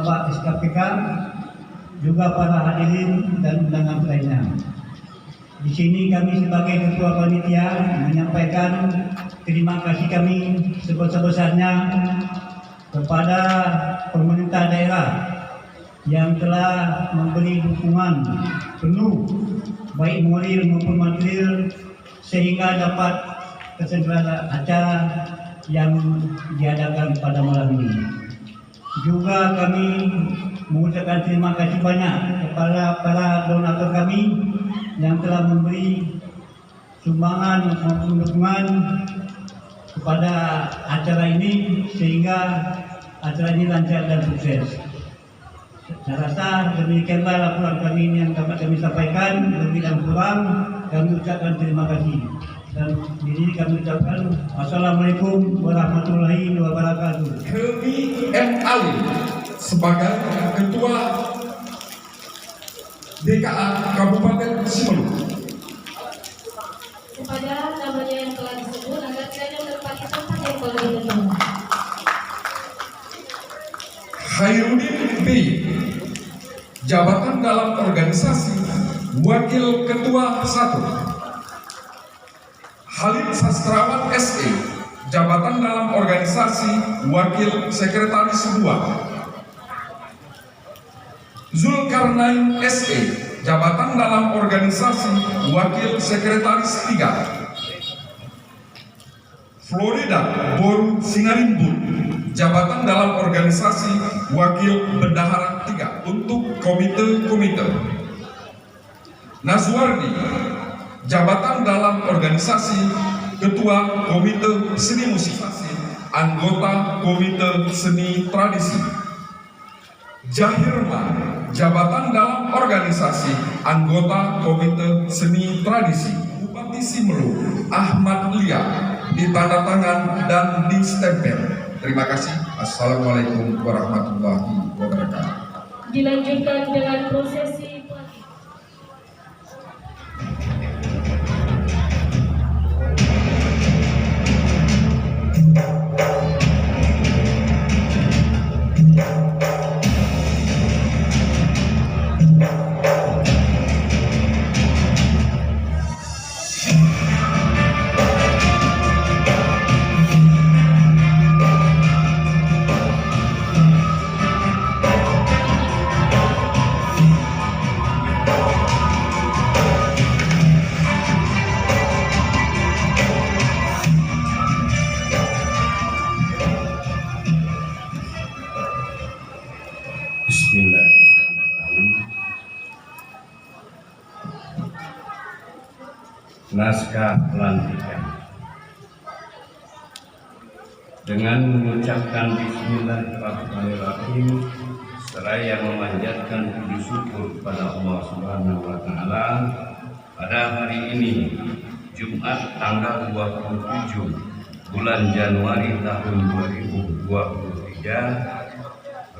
Bapak SKPK, juga para hadirin dan undangan lainnya. Di sini kami sebagai Ketua Panitia menyampaikan terima kasih kami sebesar-besarnya kepada pemerintah daerah yang telah memberi dukungan penuh baik moral maupun material sehingga dapat terselenggara acara yang diadakan pada malam ini. Juga kami mengucapkan terima kasih banyak kepada para donatur kami yang telah memberi sumbangan maupun dukungan kepada acara ini sehingga acara ini lancar dan sukses. Saya rasa demikianlah laporan kami ini yang dapat kami sampaikan. Lebih dan kurang kami ucapkan terima kasih. Dan ini kami ucapkan Assalamualaikum warahmatullahi wabarakatuh. Kami M. Ali sebagai Ketua DKA Kabupaten Simalungun. Kepada namanya yang telah disebut agar tidak menempati tempat yang boleh ditentukan. Hairudin B. Jabatan dalam organisasi Wakil Ketua 1. Halim Sastrawan SE. Jabatan dalam organisasi Wakil Sekretaris 2. Zulkarnain SE. Jabatan dalam organisasi Wakil Sekretaris 3. Florida Boru Singarimbun. Jabatan dalam organisasi Wakil Bendahara 3 untuk komite-komite. Nazwardi. Jabatan dalam organisasi Ketua Komite Seni Musik, anggota Komite Seni Tradisi. Jahirma. Jabatan dalam organisasi anggota Komite Seni Tradisi. Bupati Simalungun Ahmad Lia ditandatangan dan distempel. Terima kasih. Assalamualaikum warahmatullahi wabarakatuh. Dilanjutkan dengan prosesi Bismillahirrahmanirrahim. Naskah pelantikan. Dengan mengucapkan Bismillahirrahmanirrahim seraya memanjatkan puji syukur kepada Allah Subhanahu wa Ta'ala, pada hari ini Jumat tanggal 27 bulan Januari tahun 2023,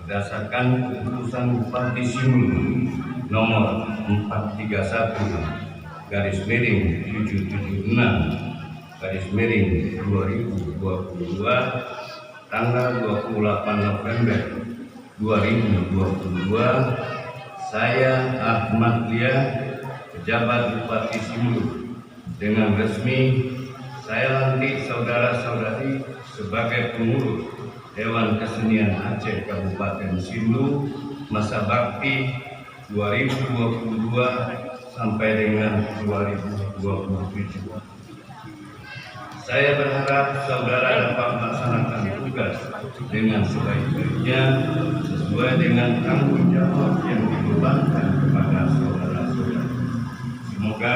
berdasarkan keputusan Bupati Simalungun nomor 431/776/2022 tanggal 28 November 2022, saya Ahmad Lia, pejabat Bupati Simalungun, dengan resmi saya lantik saudara-saudari sebagai pengurus Dewan Kesenian Aceh Kabupaten Simalungun masa bakti 2022 sampai dengan 2027. Saya berharap saudara dapat melaksanakan tugas dengan sebaik-baiknya sesuai dengan tanggung jawab yang dibebankan kepada saudara-saudara. Semoga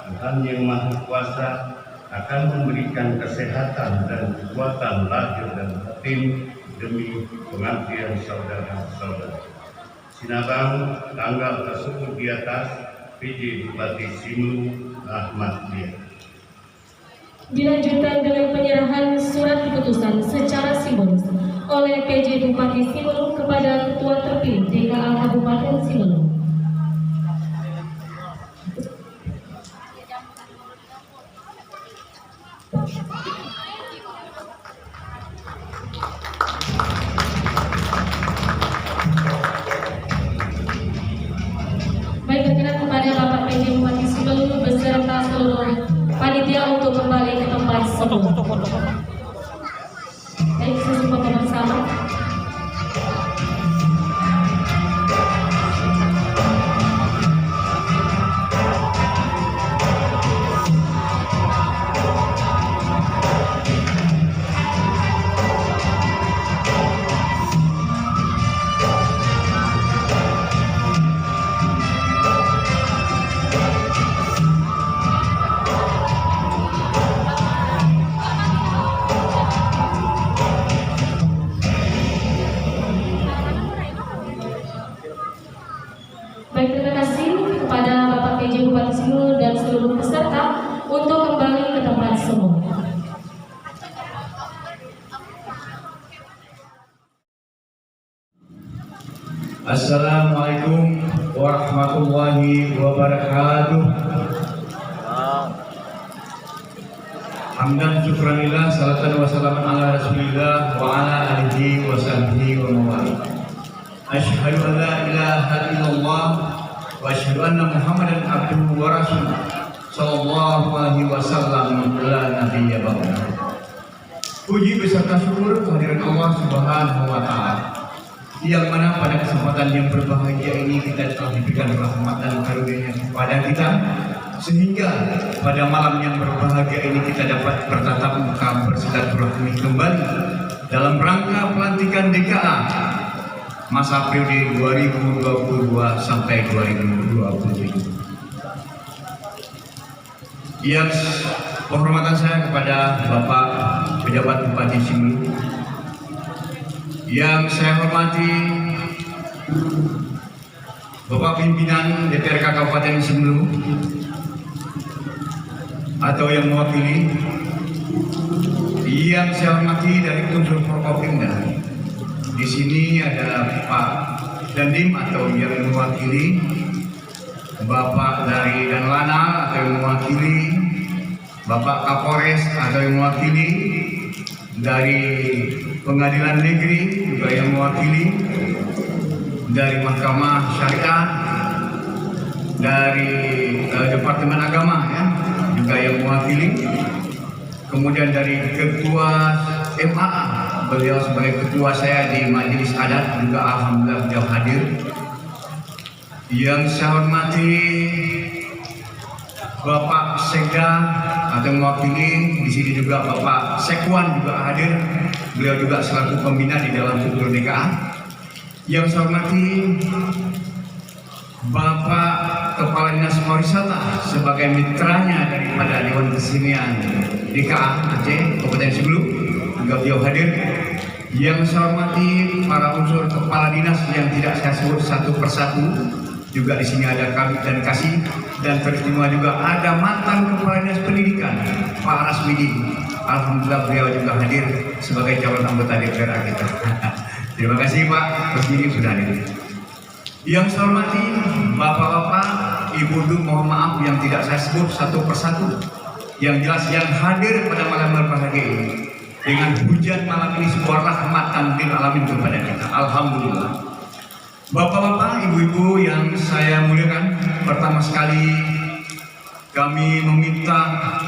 Tuhan Yang Maha Kuasa akan memberikan kesehatan dan kekuatan lahir dan batin demi pengabdian saudara-saudara. Sinabang tanggal tersebut di atas, PJ Bupati Simalungun Ahmad Lia. dilanjutkan dengan penyerahan surat keputusan secara simbolis oleh PJ Bupati Simalungun kepada Ketua terpilih DKA Kabupaten Simalungun. Baik, sesi foto bersama. Baik, terima kasih kepada Bapak PJ Bupati Simelu dan seluruh peserta untuk kembali ke tempat semua. Assalamualaikum warahmatullahi wabarakatuh. Hamdan syukranillah, salatan wa salaman ala rasulillah wa ala alihi wa sahbihi wa mawali. Asyhadu an la ilaha illallah wa asyhadu anna muhammadan abduhu wa rasuluh sallallahu alaihi wasallam la nabiyya ba'da. Puji beserta syukur kehadiran Allah Subhanahu wa taala, yang mana pada kesempatan yang berbahagia ini kita telah diberikan rahmat dan karunia kepada kita, sehingga pada malam yang berbahagia ini kita dapat bertatap muka bersilaturahmi kembali dalam rangka pelantikan DKA masa periode 2022 sampai 2027. Yang penghormatan saya kepada Bapak Pejabat Bupati Simelu, yang saya hormati Bapak Pimpinan DPRK Kabupaten Simelu atau yang mewakili, yang saya hormati dari unsur Forkopimda. Di sini ada Pak Dandim atau yang mewakili, Bapak dari Danlana atau yang mewakili, Bapak Kapolres atau yang mewakili, dari Pengadilan Negeri juga yang mewakili, dari Mahkamah Syariah, dari Departemen Agama ya, juga yang mewakili, kemudian dari Ketua MAA, beliau sebagai ketua saya di Majelis Adat juga alhamdulillah beliau hadir. Yang saya hormati Bapak Sekda atau mewakili, di sini juga Bapak Sekwan juga hadir, beliau juga selaku pembina di dalam struktur DKA. Yang saya hormati Bapak Kepala Dinas Pariwisata sebagai mitranya daripada Dewan Kesenian DKA Aceh Kabupaten Simelu, juga beliau hadir. Yang saya hormati para unsur kepala dinas yang tidak saya sebut satu persatu, juga di sini ada kami dan kasih, dan teristimewa juga ada mantan kepala dinas pendidikan Pak Rasmidi. Alhamdulillah beliau juga hadir sebagai calon anggota DPR kita. Terima kasih Pak Rasmidi sudah hadir. Yang saya hormati bapak-bapak, ibu-ibu, mohon maaf yang tidak saya sebut satu persatu, yang jelas yang hadir pada malam berbahagia ini. Dengan hujan malam ini sebuah rahmatan lil alamin kepada kita. Alhamdulillah. Bapak-bapak, ibu-ibu yang saya muliakan, pertama sekali kami meminta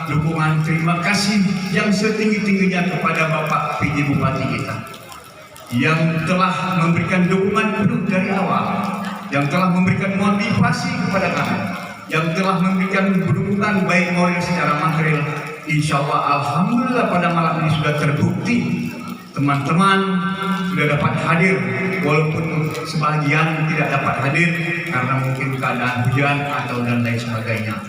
dukungan terima kasih yang setinggi-tingginya kepada Bapak PJ Bupati kita, yang telah memberikan dukungan penuh dari awal, yang telah memberikan motivasi kepada kami, yang telah memberikan dukungan baik moral secara material. Insya Allah alhamdulillah pada malam ini sudah terbukti teman-teman sudah dapat hadir, walaupun sebagian tidak dapat hadir karena mungkin keadaan hujan atau dan lain sebagainya.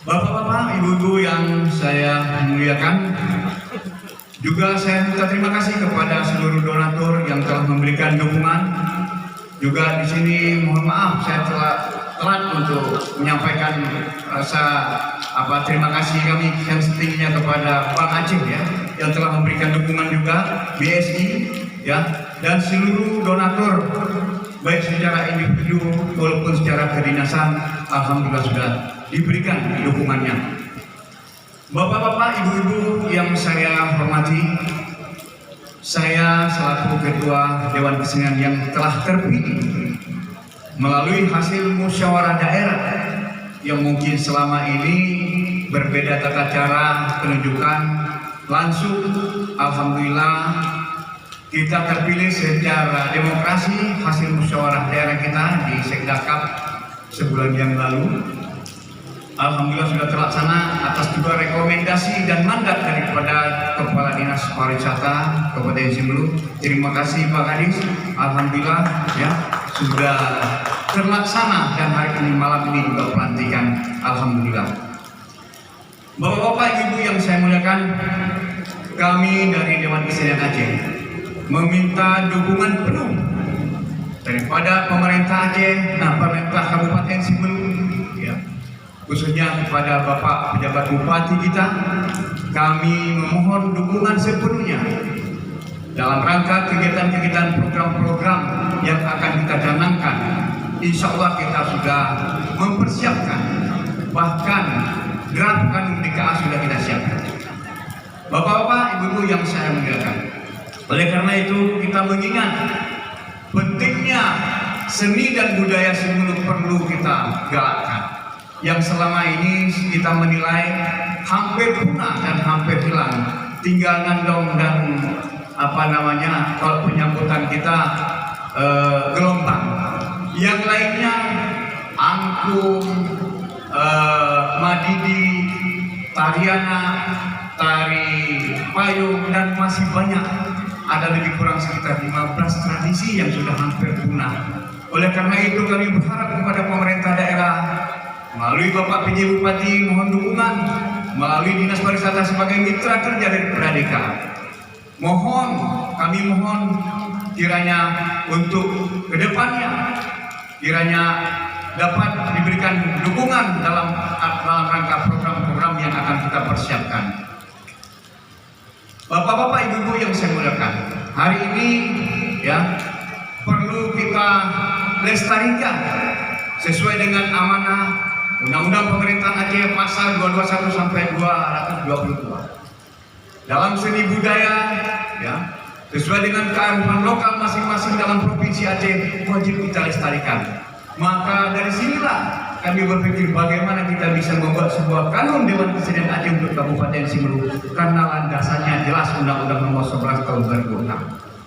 Bapak-bapak, ibu-ibu yang saya muliakan, juga saya minta terima kasih kepada seluruh donatur yang telah memberikan dukungan. Juga di sini mohon maaf saya telat untuk menyampaikan terima kasih kami yang setingginya kepada Bang Aceh ya, yang telah memberikan dukungan juga, BSI ya, dan seluruh donatur baik secara individu maupun secara kedinasan, alhamdulillah sudah diberikan dukungannya. Bapak-bapak, ibu-ibu yang saya hormati, saya selaku Ketua Dewan Kesenian yang telah terpilih melalui hasil musyawarah daerah yang mungkin selama ini berbeda tata cara penunjukan langsung. Alhamdulillah kita terpilih secara demokrasi hasil musyawarah daerah kita di Sekdakap sebulan yang lalu. Alhamdulillah sudah terlaksana atas juga rekomendasi dan mandat daripada Kepala Dinas Pariwisata Kabupaten Sibolga. Terima kasih Pak Kadis. Alhamdulillah ya sudah terlaksana dan hari ini malam ini juga pelantikan. Alhamdulillah. Bapak-bapak, ibu yang saya muliakan, kami dari Dewan Kesenian Aceh meminta dukungan penuh daripada pemerintah Aceh, pemerintah Kabupaten Sibolga, ya, khususnya kepada Bapak pejabat Bupati kita. Kami memohon dukungan sepenuhnya dalam rangka kegiatan-kegiatan program-program yang akan kita canangkan. Insya Allah kita sudah mempersiapkan, bahkan draft kanun DKA sudah kita siapkan. Bapak-bapak, ibu-ibu yang saya muliakan, oleh karena itu kita mengingat pentingnya seni dan budaya Sibolga perlu kita galakkan, yang selama ini kita menilai hampir punah dan hampir hilang. Tinggal ngandong dan kalau penyambutan kita gelombang, yang lainnya angklung, madidi, tariana, tari payung, dan masih banyak. Ada lebih kurang sekitar 15 tradisi yang sudah hampir punah. Oleh karena itu kami berharap kepada pemerintah daerah melalui Bapak PJ Bupati mohon dukungan, melalui Dinas Pariwisata sebagai mitra kerja dari Pradeka. Kami mohon kiranya untuk kedepannya kiranya dapat diberikan dukungan dalam rangka program-program yang akan kita persiapkan. Bapak-bapak, ibu-ibu yang saya muliakan, hari ini ya perlu kita lestarikan sesuai dengan amanah Undang-Undang Pemerintahan Aceh pasal 221 sampai 222. Dalam seni budaya ya sesuai dengan kearifan lokal masing-masing dalam provinsi Aceh wajib kita lestarikan. Maka dari sinilah kami berpikir bagaimana kita bisa membuat sebuah kanun Dewan Kesenian Aceh untuk Kabupaten Sibolga, karena landasannya jelas Undang-Undang Nomor 11 Tahun 2006.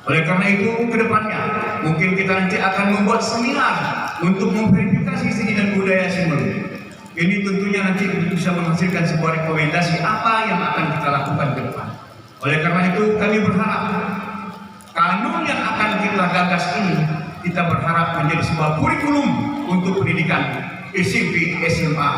Oleh karena itu kedepannya mungkin kita nanti akan membuat seminar untuk memverifikasi seni dan budaya Sibolga. Ini tentunya nanti bisa menghasilkan sebuah rekomendasi apa yang akan kita lakukan ke depan. Oleh karena itu kami berharap kanun yang akan kita gagas ini kita berharap menjadi sebuah kurikulum untuk pendidikan SMP, SMA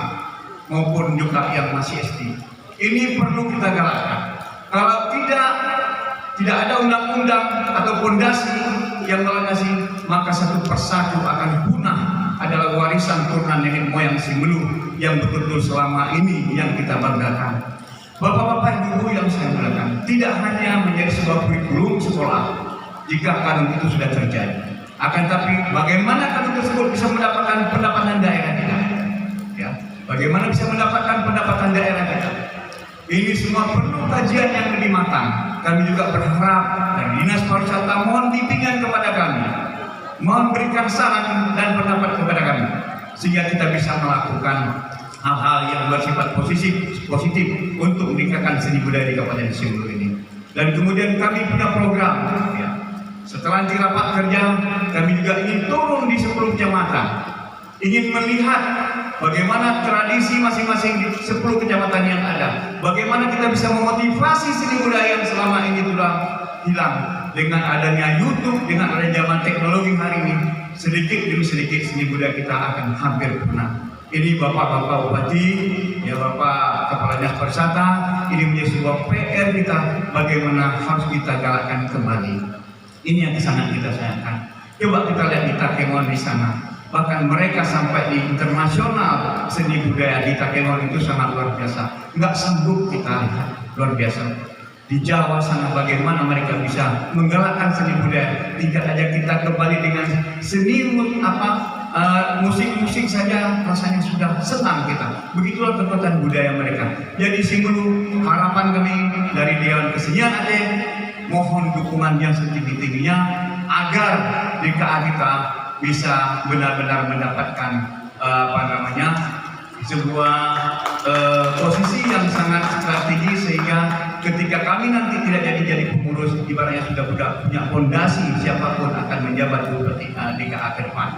maupun juga yang masih SD. Ini perlu kita galakkan. Kalau tidak ada undang-undang atau fondasi yang melandasi, maka satu persatu akan punah. Adalah warisan turunan nenek moyang Sibolga yang betul-betul selama ini yang kita banggakan. Bapak-bapak, ibu yang saya muliakan, tidak hanya menjadi sebuah kurikulum sekolah jika kanun itu sudah terjadi, akan tapi bagaimana kanun tersebut bisa mendapatkan pendapatan daerah kita, ya, bagaimana bisa mendapatkan pendapatan daerah kita. Ini semua perlu kajian yang lebih matang. Kami juga berharap dari Dinas Pariwisata mohon bimbingan kepada kami, mohon berikan saran dan pendapat kepada kami, sehingga kita bisa melakukan hal-hal yang bersifat positif untuk meningkatkan seni budaya di Kabupaten Sibolga ini. Dan kemudian kami punya program, ya. Setelah rapat kerja, kami juga ingin turun di 10 kecamatan, ingin melihat bagaimana tradisi masing-masing di 10 kecamatan yang ada, bagaimana kita bisa memotivasi seni budaya yang selama ini sudah hilang. Dengan adanya YouTube, dengan adanya zaman teknologi hari ini, sedikit demi sedikit seni budaya kita akan hampir punah. Ini Bapak-bapak Bupati, ya Bapak Kepala Dinas Pariwisata, ini menjadi sebuah PR kita, bagaimana harus kita galakkan kembali. Ini yang sangat kita sayangkan. Coba kita lihat di Takengon di sana, bahkan mereka sampai di internasional seni budaya di Takengon itu sangat luar biasa. Nggak sanggup kita lihat, luar biasa. Di Jawa sana bagaimana mereka bisa menggalakkan seni budaya. Tidak aja kita kembali dengan seni musik-musik saja rasanya sudah senang kita. Begitulah kekuatan budaya mereka. Jadi Sibolga, harapan kami dari Dewan Kesenian Aceh, mohon dukungan yang setinggi-tingginya agar DKA kita bisa benar-benar mendapatkan sebuah posisi yang sangat strategis, sehingga ketika kami nanti tidak jadi pengurus, ibaratnya sudah punya fondasi siapapun akan menjabat seperti DKA ke depan.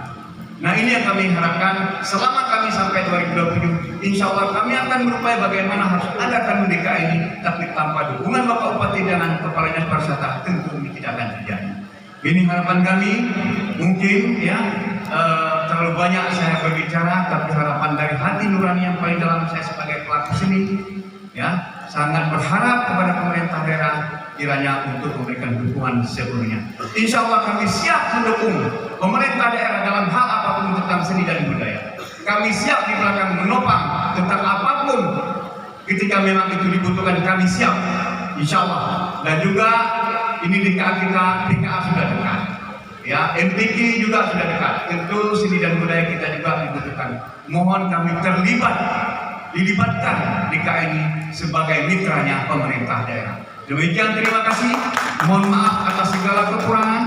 Nah, ini yang kami harapkan selama kami sampai 2027, insya Allah kami akan berupaya bagaimana harus adakan DKA ini, tapi tanpa dukungan Bapak Bupati dan Kepala Dinas Pariwisata tentu ini tidak akan terjadi. Ini harapan kami. Mungkin ya terlalu banyak saya berbicara, tapi harapan dari hati nurani yang paling dalam saya sebagai pelaku seni, ya sangat berharap kepada pemerintah daerah kiranya untuk memberikan dukungan sepenuhnya. Insya Allah kami siap mendukung pemerintah daerah dalam hal apapun tentang seni dan budaya. Kami siap di belakang menopang tentang apapun ketika memang itu dibutuhkan, kami siap, insya Allah. Dan juga ini DKA sudah dekat, ya MPK juga sudah dekat. Tentu seni dan budaya kita juga dibutuhkan. Mohon kami dilibatkan DKA ini sebagai mitranya pemerintah daerah. Demikian, terima kasih. Mohon maaf atas segala kekurangan.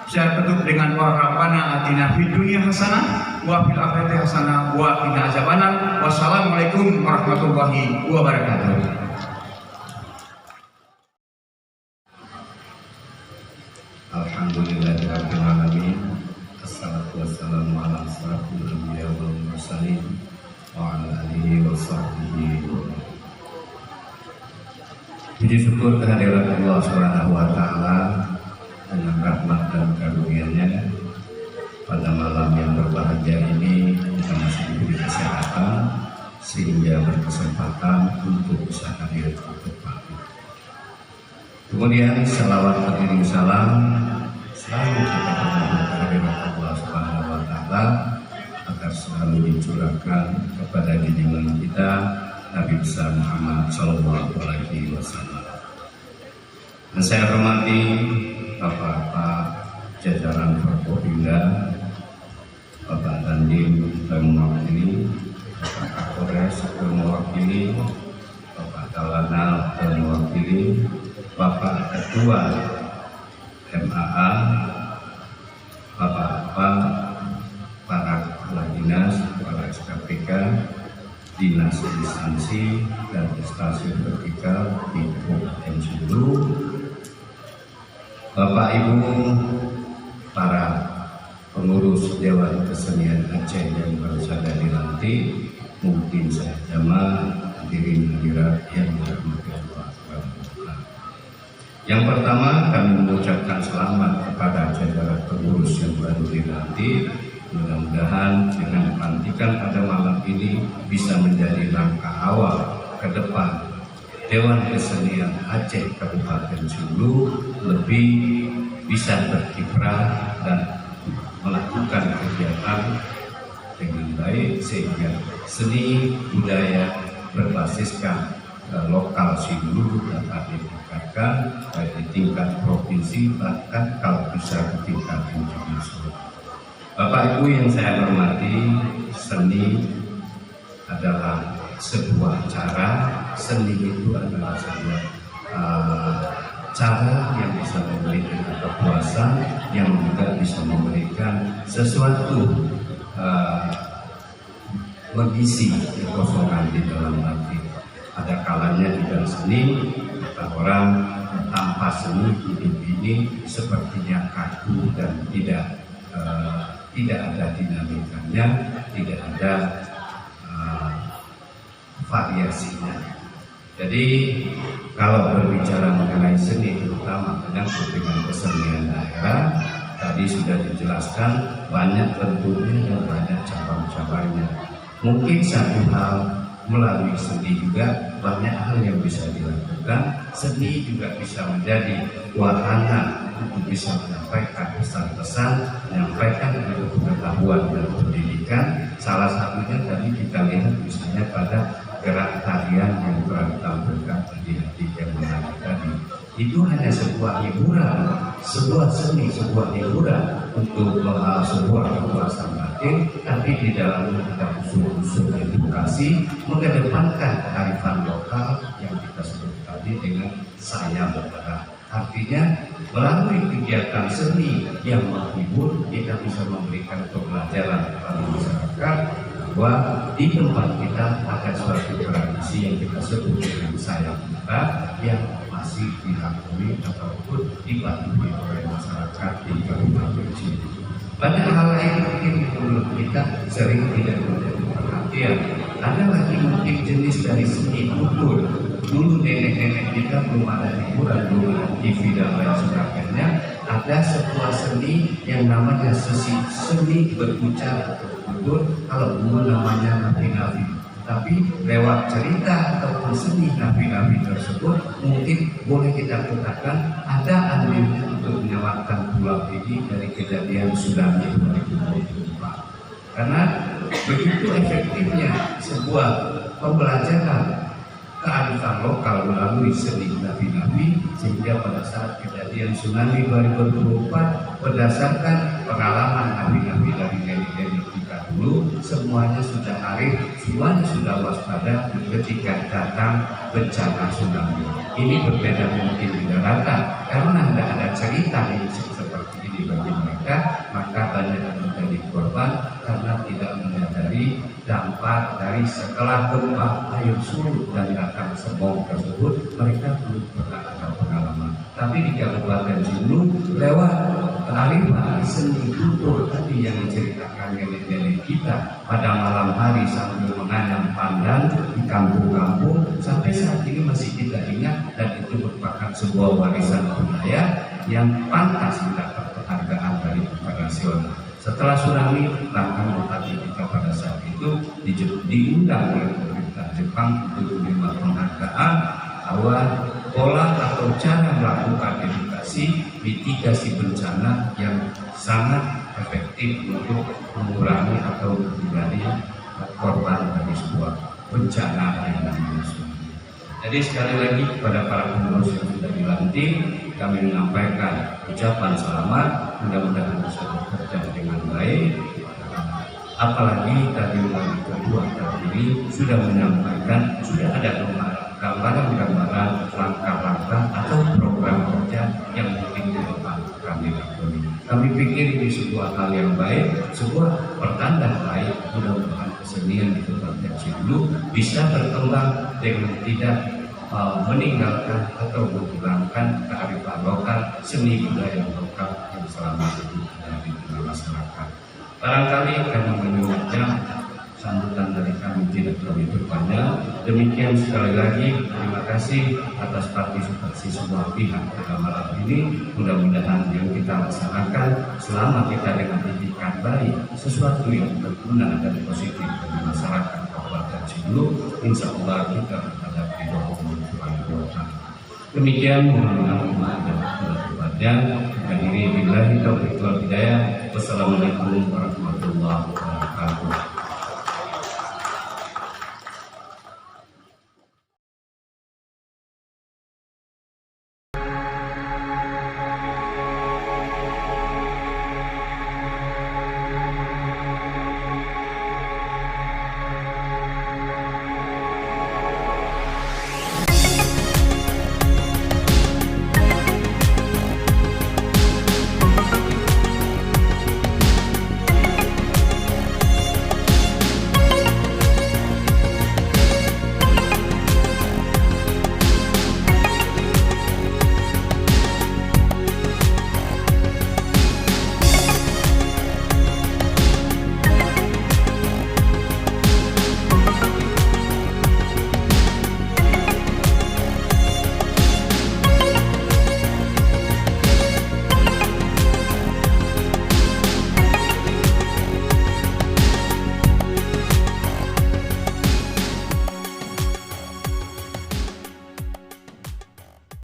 Saya tutup dengan wa rabbana atina fid dunya hasanah wa fil akhirati hasanah wa qina azabannar. Wassalamualaikum warahmatullahi wabarakatuh. Alhamdulillahirabbil alamin. Assalatu wassalamu ala asyrafil anbiya wal mursalin wa ala alihi wa sahbihi. Puji syukur kehadirat Allah Subhanahu wa taala dengan rahmat dan karunia-Nya pada malam yang berbahagia ini kita masih diberi kesehatan sehingga berkesempatan untuk bisa hadir di tempat. Kemudian salawat beriring salam selalu kita mohon kehadirat Allah Subhanahu wa taala agar selalu dicurahkan kepada junjungan kita Nabi besar Muhammad Sallallahu Alaihi Wasallam. Dan saya hormati Bapak-bapak jajaran Forkopimda, Bapak Dandim yang mewakili, Bapak Kapolres yang mewakili, Bapak Talanal yang mewakili, Bapak Ketua MAA, Bapak-bapak para kepala dinas, para SKPK, dinas instansi dan instansi vertikal di Kabupaten Sulu, Bapak Ibu para pengurus Dewan Kesenian Aceh yang baru saja dilantik, mungkin saya jamaah hadirin hadirat yang dirahmati Allah SWT. Yang pertama, kami mengucapkan selamat kepada jajaran pengurus yang baru dilantik. Mudah-mudahan dengan pelantikan pada malam ini bisa menjadi langkah awal ke depan Dewan Kesenian Aceh Kabupaten Sulu lebih bisa berkiprah dan melakukan kegiatan dengan baik sehingga seni budaya berbasiskan lokal Sulu dapat ditingkatkan baik di tingkat provinsi bahkan kalau bisa di tingkat internasional. Bapak Ibu yang saya hormati, seni adalah sebuah cara, seni itu adalah sebuah cara yang bisa memberikan kepuasan, yang juga bisa memberikan sesuatu mengisi kekosongan di dalam hati. Ada kalanya di dalam seni, kata orang tanpa seni hidup ini sepertinya kaku dan tidak ada dinamikanya, tidak ada variasinya. Jadi kalau berbicara mengenai seni, terutama menyangkut dengan kesenian daerah, tadi sudah dijelaskan banyak bentuknya dan banyak cabang-cabangnya. Mungkin satu hal melalui seni juga banyak hal yang bisa dilakukan. Seni juga bisa menjadi wahana untuk bisa menyampaikan pesan-pesan, menyampaikan pengetahuan dan pendidikan. Salah satunya tadi kita lihat misalnya pada gerak tarian yang telah ditampilkan tadi yang menarik tadi. Itu hanya sebuah hiburan, sebuah seni, sebuah hiburan untuk sebuah kepuasan batin, tapi di dalamnya ada unsur-unsur edukasi, mengedepankan kearifan lokal yang kita sebut tadi dengan sayang budaya. Artinya melalui kegiatan seni yang menghibur, kita bisa memberikan pembelajaran kepada masyarakat bahwa di tempat kita ada suatu tradisi yang kita sebut dengan sayap kita yang masih diakui ataupun dipatuhi oleh masyarakat di Kabupaten Cianjur. Banyak hal lain mungkin menurut kita sering tidak menjadi perhatian. Ada lagi mungkin jenis dari seni ukur. Dulu nenek-nenek kita belum ada hiburan, belum ada TV dan lain sebagainya. Ada sebuah seni yang namanya seni berbicara atau ukur. Kalau dulu namanya nabi-nabi. Tapi lewat cerita ataupun seni nabi-nabi tersebut mungkin boleh kita katakan ada andil untuk menyelamatkan pulau ini dari kejadian tsunami 2024. Karena begitu efektifnya sebuah pembelajaran kearifan lokal melalui seni nabi-nabi, sehingga pada saat kejadian tsunami 2024 berdasarkan pengalaman nabi-nabi dari nenek-nenek kita dulu, semuanya sudah arif, semuanya sudah waspada ketika datang bencana tsunami. Ini berbeda mungkin di daratan karena tidak ada cerita yang seperti ini bagi mereka, maka banyak yang menjadi korban karena tidak menyadari dampak dari setelah gempa air surut dan datang sebong tersebut, mereka belum pernah ada pengalaman. Tapi di Kabupaten Cianjur lewat kearifan seni tutur tadi yang diceritakan nenek-nenek kita pada malam hari sambil menganyam pandan di kampung-kampung, sampai saat ini masih kita ingat, dan itu merupakan sebuah warisan budaya yang pantas mendapat penghargaan dari internasional. Setelah tsunami, bahkan bupati kita pada saat itu diundang oleh pemerintah Jepang untuk menerima penghargaan bahwa pola atau cara melakukan edukasi mitigasi bencana yang sangat efektif untuk mengurangi atau menghindari korban dari sebuah bencana yang namanya tsunami. Jadi sekali lagi kepada para pengurus yang sudah dilantik, kami menyampaikan ucapan selamat, mudah-mudahan bisa bekerja dengan baik. Apalagi tadi wali kedua terdiri sudah menyampaikan, sudah ada gambaran-gambaran langkah-langkah atau program kerja yang mungkin ke depan kami lakoni. Kami pikir ini sebuah hal yang baik, sebuah pertanda baik. Mudah-mudahan kesenian di Kabupaten Cianjur bisa berkembang dengan tidak meninggalkan atau menghilangkan kearifan lokal, seni budaya lokal yang selama ini ada di tengah masyarakat. Barangkali karena menyuapnya sambutan dari kami tidak terlalu berpanjang. Demikian sekali lagi terima kasih atas partisipasi semua pihak pada malam ini. Mudah-mudahan yang kita laksanakan selama kita dengan itikat baik, sesuatu yang berguna dan positif bagi masyarakat Kabupaten Cianjur, insya Allah kita menghadapi doa. Demikian mohon maaf dan berbahagia. Akhiri billahi taufiq wal hidayah. Wassalamualaikum warahmatullahi wabarakatuh.